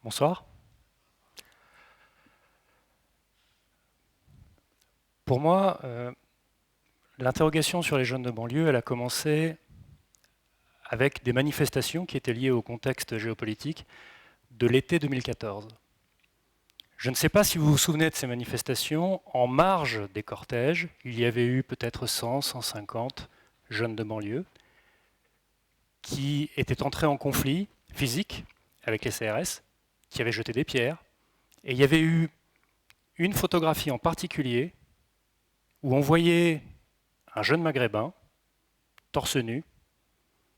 Bonsoir. Pour moi, l'interrogation sur les jeunes de banlieue, elle a commencé avec des manifestations qui étaient liées au contexte géopolitique de l'été 2014. Je ne sais pas si vous vous souvenez de ces manifestations. En marge des cortèges, il y avait eu peut-être 100, 150 jeunes de banlieue qui étaient entrés en conflit physique avec les CRS, qui avaient jeté des pierres. Et il y avait eu une photographie en particulier où on voyait un jeune maghrébin, torse nu,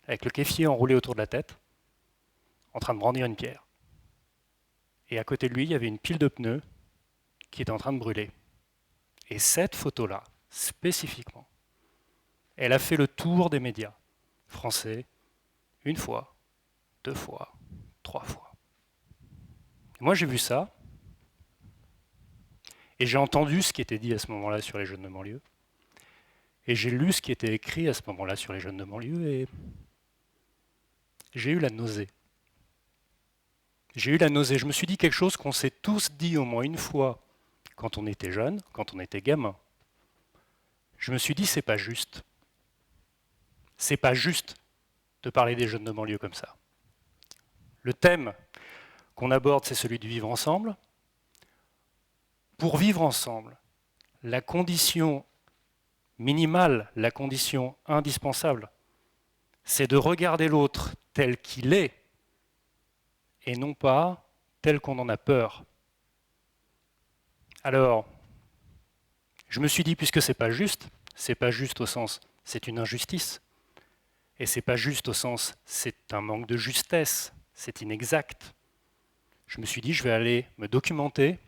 avec le kéfier enroulé autour de la tête, en train de brandir une pierre. Et à côté de lui, il y avait une pile de pneus qui était en train de brûler. Et cette photo-là, spécifiquement, elle a fait le tour des médias français une fois, deux fois, trois fois. Et moi, j'ai vu ça, et j'ai entendu ce qui était dit à ce moment-là sur les jeunes de banlieue, et j'ai lu ce qui était écrit à ce moment-là sur les jeunes de banlieue, et j'ai eu la nausée. J'ai eu la nausée. Je me suis dit quelque chose qu'on s'est tous dit au moins une fois quand on était jeune, quand on était gamin. Je me suis dit, c'est pas juste. C'est pas juste de parler des jeunes de banlieue comme ça. Le thème qu'on aborde, c'est celui du vivre ensemble. Pour vivre ensemble, la condition minimale, la condition indispensable, c'est de regarder l'autre tel qu'il est et non pas tel qu'on en a peur. Alors, je me suis dit, puisque c'est pas juste au sens c'est une injustice, et c'est pas juste au sens c'est un manque de justesse, c'est inexact. Je me suis dit, je vais aller me documenter,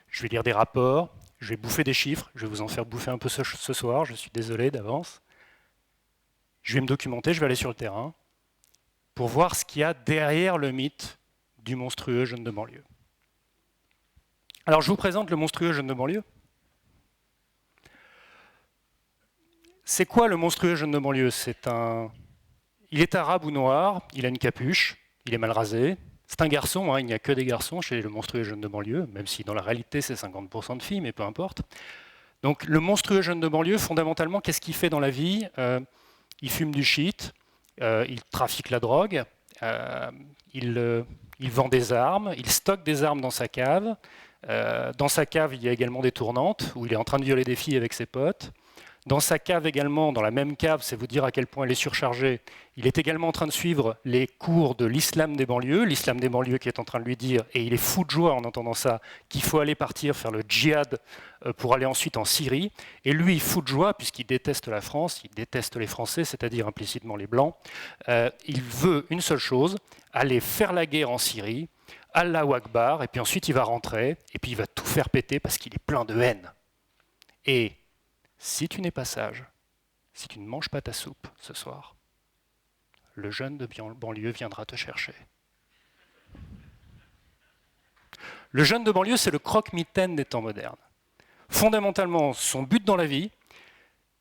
je vais lire des rapports, je vais bouffer des chiffres, je vais vous en faire bouffer un peu ce soir, je suis désolé d'avance. Je vais me documenter, je vais aller sur le terrain pour voir ce qu'il y a derrière le mythe du monstrueux jeune de banlieue. Alors je vous présente le monstrueux jeune de banlieue. C'est quoi le monstrueux jeune de banlieue? Il est arabe ou noir, il a une capuche, il est mal rasé. C'est un garçon, hein, il n'y a que des garçons chez le monstrueux jeune de banlieue, même si dans la réalité c'est 50% de filles, mais peu importe. Donc le monstrueux jeune de banlieue, fondamentalement, qu'est-ce qu'il fait dans la vie? Il fume du shit, il trafique la drogue, il vend des armes, il stocke des armes dans sa cave. Dans sa cave, il y a également des tournantes, où il est en train de violer des filles avec ses potes. Dans sa cave également, dans la même cave, c'est vous dire à quel point elle est surchargée, il est également en train de suivre les cours de l'islam des banlieues qui est en train de lui dire, et il est fou de joie en entendant ça, qu'il faut aller partir faire le djihad pour aller ensuite en Syrie. Et lui, il fou de joie, puisqu'il déteste la France, il déteste les Français, c'est-à-dire implicitement les Blancs. Il veut une seule chose, aller faire la guerre en Syrie, Allahu Akbar, et puis ensuite il va rentrer, et puis il va tout faire péter parce qu'il est plein de haine. Et si tu n'es pas sage, si tu ne manges pas ta soupe ce soir, le jeune de banlieue viendra te chercher. Le jeune de banlieue, c'est le croque-mitaine des temps modernes. Fondamentalement, son but dans la vie,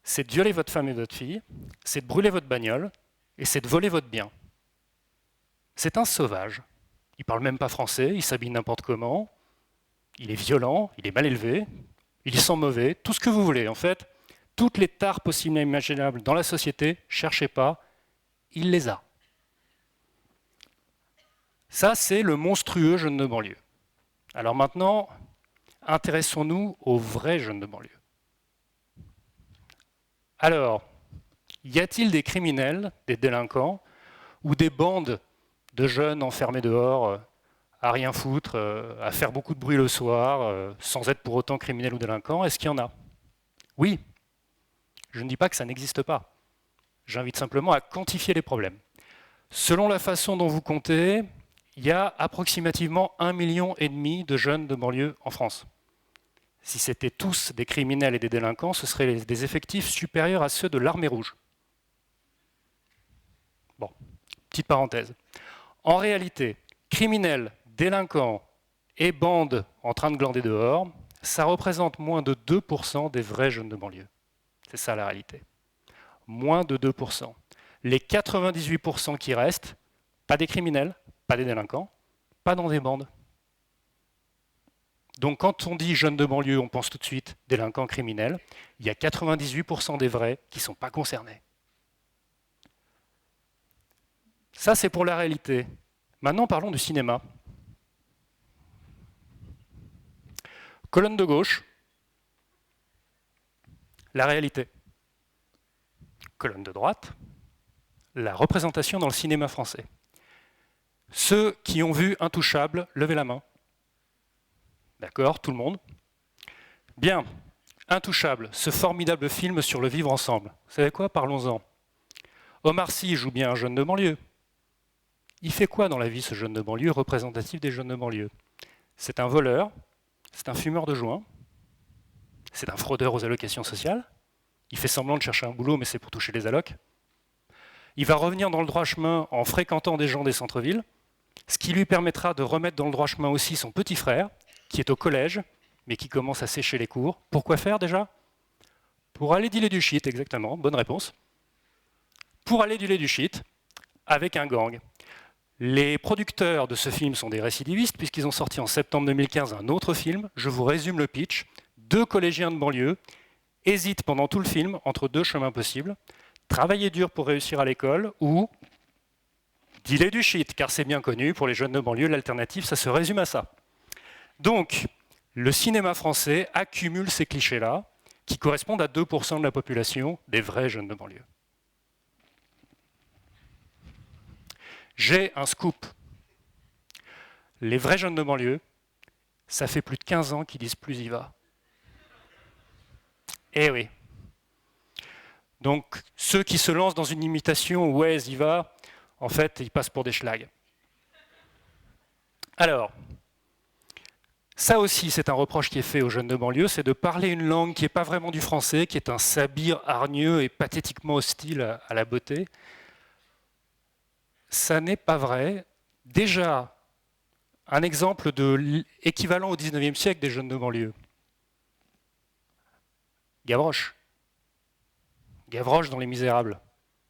c'est de violer votre femme et votre fille, c'est de brûler votre bagnole, et c'est de voler votre bien. C'est un sauvage. Il ne parle même pas français, il s'habille n'importe comment, il est violent, il est mal élevé, il sent mauvais, tout ce que vous voulez. En fait, toutes les tares possibles et imaginables dans la société, cherchez pas, il les a. Ça, c'est le monstrueux jeune de banlieue. Alors maintenant, intéressons-nous aux vrais jeunes de banlieue. Alors, y a-t-il des criminels, des délinquants, ou des bandes de jeunes enfermés dehors, à rien foutre, à faire beaucoup de bruit le soir, sans être pour autant criminels ou délinquants? Est-ce qu'il y en a? Oui. Je ne dis pas que ça n'existe pas. J'invite simplement à quantifier les problèmes. Selon la façon dont vous comptez, il y a approximativement 1,5 million de jeunes de banlieue en France. Si c'était tous des criminels et des délinquants, ce seraient des effectifs supérieurs à ceux de l'armée rouge. Bon, petite parenthèse. En réalité, criminels, délinquants et bandes en train de glander dehors, ça représente moins de 2% des vrais jeunes de banlieue. C'est ça la réalité. Moins de 2%. Les 98% qui restent, pas des criminels, pas des délinquants, pas dans des bandes. Donc quand on dit jeunes de banlieue, on pense tout de suite délinquants criminels. Il y a 98% des vrais qui ne sont pas concernés. Ça, c'est pour la réalité. Maintenant, parlons du cinéma. Colonne de gauche, la réalité. Colonne de droite, la représentation dans le cinéma français. Ceux qui ont vu Intouchable, levez la main. D'accord, tout le monde. Bien, Intouchable, ce formidable film sur le vivre ensemble. Vous savez quoi, parlons-en. Omar Sy joue bien un jeune de banlieue. Il fait quoi dans la vie, ce jeune de banlieue, représentatif des jeunes de banlieue? C'est un voleur, c'est un fumeur de joint, c'est un fraudeur aux allocations sociales. Il fait semblant de chercher un boulot, mais c'est pour toucher les allocs. Il va revenir dans le droit chemin en fréquentant des gens des centres-villes, ce qui lui permettra de remettre dans le droit chemin aussi son petit frère, qui est au collège, mais qui commence à sécher les cours. Pourquoi faire déjà? Pour aller dealer du shit, exactement, bonne réponse. Pour aller dealer du shit avec un gang. Les producteurs de ce film sont des récidivistes, puisqu'ils ont sorti en septembre 2015 un autre film. Je vous résume le pitch. 2 collégiens de banlieue hésitent pendant tout le film entre 2 chemins possibles. Travailler dur pour réussir à l'école ou dealer du shit, car c'est bien connu, pour les jeunes de banlieue, l'alternative, ça se résume à ça. Donc, le cinéma français accumule ces clichés-là, qui correspondent à 2% de la population des vrais jeunes de banlieue. J'ai un scoop. Les vrais jeunes de banlieue, ça fait plus de 15 ans qu'ils disent plus y va. Eh oui. Donc, ceux qui se lancent dans une imitation ouais, y va, en fait, ils passent pour des schlags. Alors, ça aussi, c'est un reproche qui est fait aux jeunes de banlieue, c'est de parler une langue qui n'est pas vraiment du français, qui est un sabir hargneux et pathétiquement hostile à la beauté. Ça n'est pas vrai. Déjà, un exemple de équivalent au 19e siècle des jeunes de banlieue. Gavroche. Gavroche dans Les Misérables.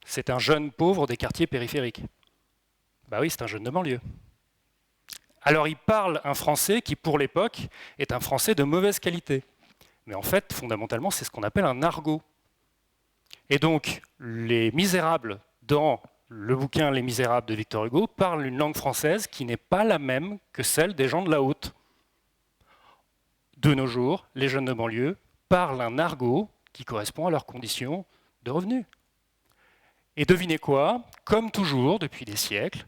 C'est un jeune pauvre des quartiers périphériques. Bah oui, c'est un jeune de banlieue. Alors il parle un français qui, pour l'époque, est un français de mauvaise qualité. Mais en fait, fondamentalement, c'est ce qu'on appelle un argot. Et donc, les Misérables, dans le bouquin Les Misérables de Victor Hugo, parlent une langue française qui n'est pas la même que celle des gens de la haute. De nos jours, les jeunes de banlieue parlent un argot qui correspond à leurs conditions de revenus. Et devinez quoi? Comme toujours, depuis des siècles,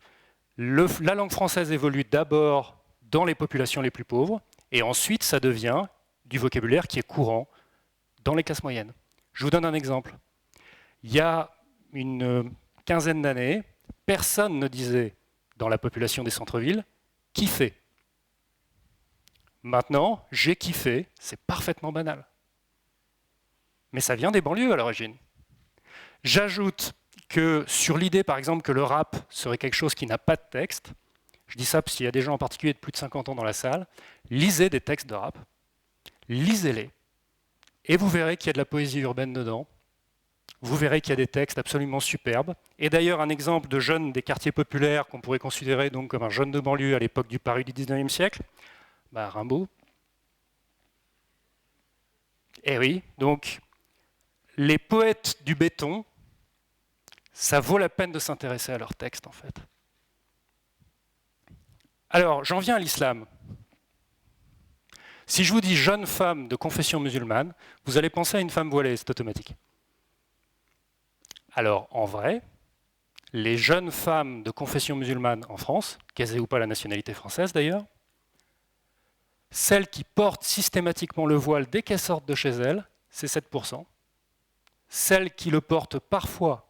la langue française évolue d'abord dans les populations les plus pauvres, et ensuite ça devient du vocabulaire qui est courant dans les classes moyennes. Je vous donne un exemple. Il y a une quinzaine d'années, personne ne disait dans la population des centres-villes « kiffer ». Maintenant, « j'ai kiffé », c'est parfaitement banal. Mais ça vient des banlieues à l'origine. J'ajoute que sur l'idée, par exemple, que le rap serait quelque chose qui n'a pas de texte, je dis ça parce qu'il y a des gens en particulier de plus de 50 ans dans la salle, lisez des textes de rap, lisez-les, et vous verrez qu'il y a de la poésie urbaine dedans, vous verrez qu'il y a des textes absolument superbes. Et d'ailleurs, un exemple de jeune des quartiers populaires qu'on pourrait considérer donc comme un jeune de banlieue à l'époque du Paris du 19e siècle, Rimbaud. Eh oui, donc les poètes du béton, ça vaut la peine de s'intéresser à leurs textes, en fait. Alors, j'en viens à l'islam. Si je vous dis jeune femme de confession musulmane, vous allez penser à une femme voilée, c'est automatique. Alors, en vrai, les jeunes femmes de confession musulmane en France, qu'elles aient ou pas la nationalité française d'ailleurs, celles qui portent systématiquement le voile dès qu'elles sortent de chez elles, c'est 7%. Celles qui le portent parfois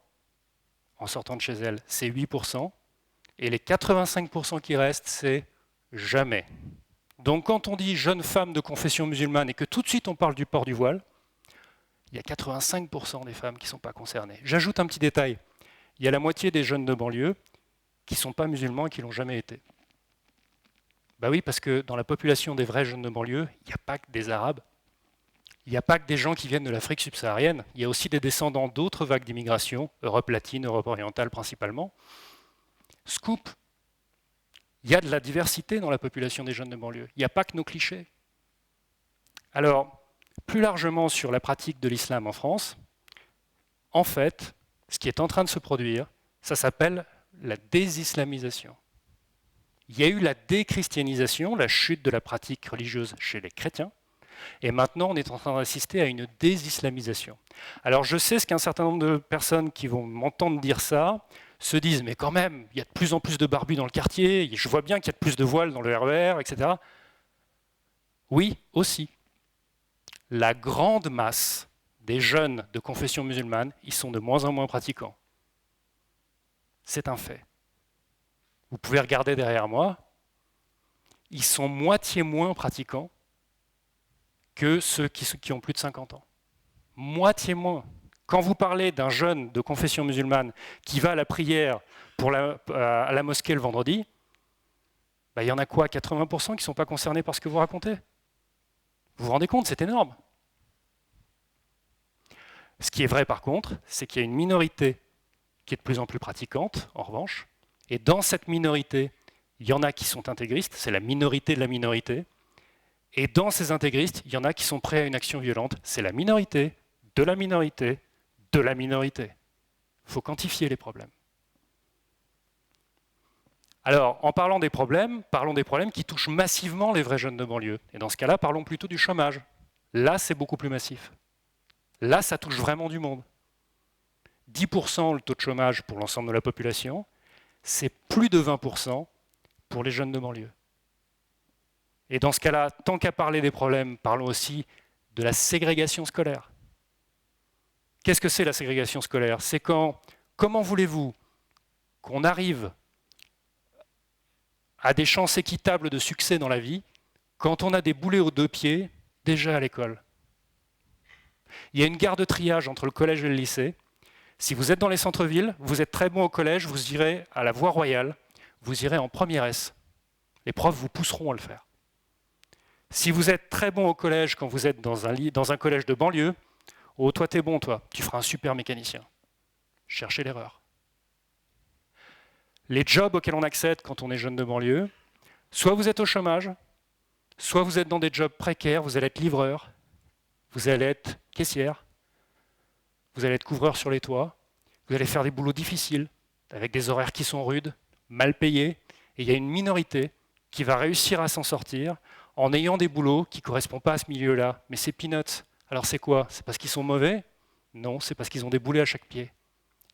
en sortant de chez elles, c'est 8%. Et les 85% qui restent, c'est jamais. Donc quand on dit jeune femme de confession musulmane et que tout de suite on parle du port du voile, il y a 85% des femmes qui ne sont pas concernées. J'ajoute un petit détail. Il y a la moitié des jeunes de banlieue qui ne sont pas musulmans et qui ne l'ont jamais été. Bah oui, parce que dans la population des vrais jeunes de banlieue, il n'y a pas que des Arabes. Il n'y a pas que des gens qui viennent de l'Afrique subsaharienne, il y a aussi des descendants d'autres vagues d'immigration, Europe latine, Europe orientale principalement. Scoop, Il y a de la diversité dans la population des jeunes de banlieue. Il n'y a pas que nos clichés. Alors, plus largement sur la pratique de l'islam en France, en fait, ce qui est en train de se produire, ça s'appelle la désislamisation. Il y a eu la déchristianisation, la chute de la pratique religieuse chez les chrétiens, et maintenant on est en train d'assister à une désislamisation. Alors je sais ce qu'un certain nombre de personnes qui vont m'entendre dire ça se disent, mais quand même, il y a de plus en plus de barbus dans le quartier, je vois bien qu'il y a de plus de voiles dans le RER, etc. Oui, aussi. La grande masse des jeunes de confession musulmane, ils sont de moins en moins pratiquants. C'est un fait. Vous pouvez regarder derrière moi, ils sont moitié moins pratiquants que ceux qui ont plus de 50 ans. Moitié moins. Quand vous parlez d'un jeune de confession musulmane qui va à la prière à la mosquée le vendredi, il y en a quoi, 80% qui ne sont pas concernés par ce que vous racontez? Vous vous rendez compte, c'est énorme. Ce qui est vrai par contre, c'est qu'il y a une minorité qui est de plus en plus pratiquante, en revanche, et dans cette minorité, il y en a qui sont intégristes, c'est la minorité de la minorité, et dans ces intégristes, il y en a qui sont prêts à une action violente, c'est la minorité de la minorité de la minorité. Il faut quantifier les problèmes. Alors, en parlant des problèmes, parlons des problèmes qui touchent massivement les vrais jeunes de banlieue. Et dans ce cas-là, parlons plutôt du chômage. Là, c'est beaucoup plus massif. Là, ça touche vraiment du monde. 10% le taux de chômage pour l'ensemble de la population, c'est plus de 20% pour les jeunes de banlieue. Et dans ce cas-là, tant qu'à parler des problèmes, parlons aussi de la ségrégation scolaire. Qu'est-ce que c'est la ségrégation scolaire? C'est comment voulez-vous qu'on arrive à des chances équitables de succès dans la vie quand on a des boulets aux deux pieds déjà à l'école? Il y a une gare de triage entre le collège et le lycée. Si vous êtes dans les centres-villes, vous êtes très bon au collège, vous irez à la voie royale, vous irez en première S. Les profs vous pousseront à le faire. Si vous êtes très bon au collège quand vous êtes dans un collège de banlieue, oh toi t'es bon toi, tu feras un super mécanicien. Cherchez l'erreur. Les jobs auxquels on accède quand on est jeune de banlieue, soit vous êtes au chômage, soit vous êtes dans des jobs précaires, vous allez être livreur, vous allez être caissière, vous allez être couvreur sur les toits, vous allez faire des boulots difficiles, avec des horaires qui sont rudes, mal payés, et il y a une minorité qui va réussir à s'en sortir en ayant des boulots qui ne correspondent pas à ce milieu-là. Mais c'est peanuts. Alors c'est quoi? C'est parce qu'ils sont mauvais? Non, c'est parce qu'ils ont des boulets à chaque pied,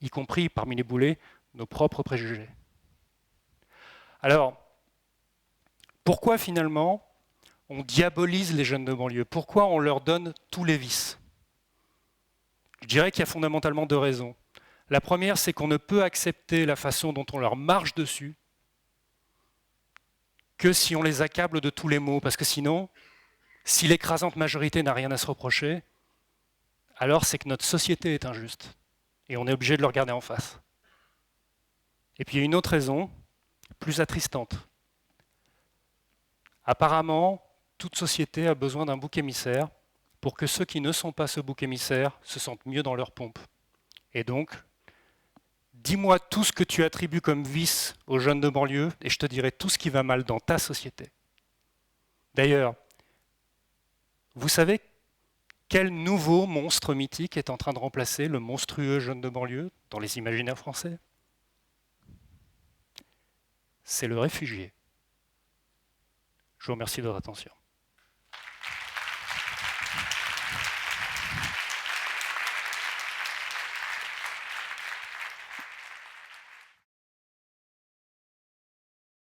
y compris parmi les boulets, nos propres préjugés. Alors, pourquoi finalement on diabolise les jeunes de banlieue? Pourquoi on leur donne tous les vices? Je dirais qu'il y a fondamentalement deux raisons. La première, c'est qu'on ne peut accepter la façon dont on leur marche dessus que si on les accable de tous les maux, parce que sinon, si l'écrasante majorité n'a rien à se reprocher, alors c'est que notre société est injuste, et on est obligé de le regarder en face. Et puis il y a une autre raison, plus attristante. Apparemment, toute société a besoin d'un bouc émissaire pour que ceux qui ne sont pas ce bouc émissaire se sentent mieux dans leur pompe. Et donc, dis-moi tout ce que tu attribues comme vice aux jeunes de banlieue et je te dirai tout ce qui va mal dans ta société. D'ailleurs, vous savez quel nouveau monstre mythique est en train de remplacer le monstrueux jeune de banlieue dans les imaginaires français? C'est le réfugié. Je vous remercie de votre attention.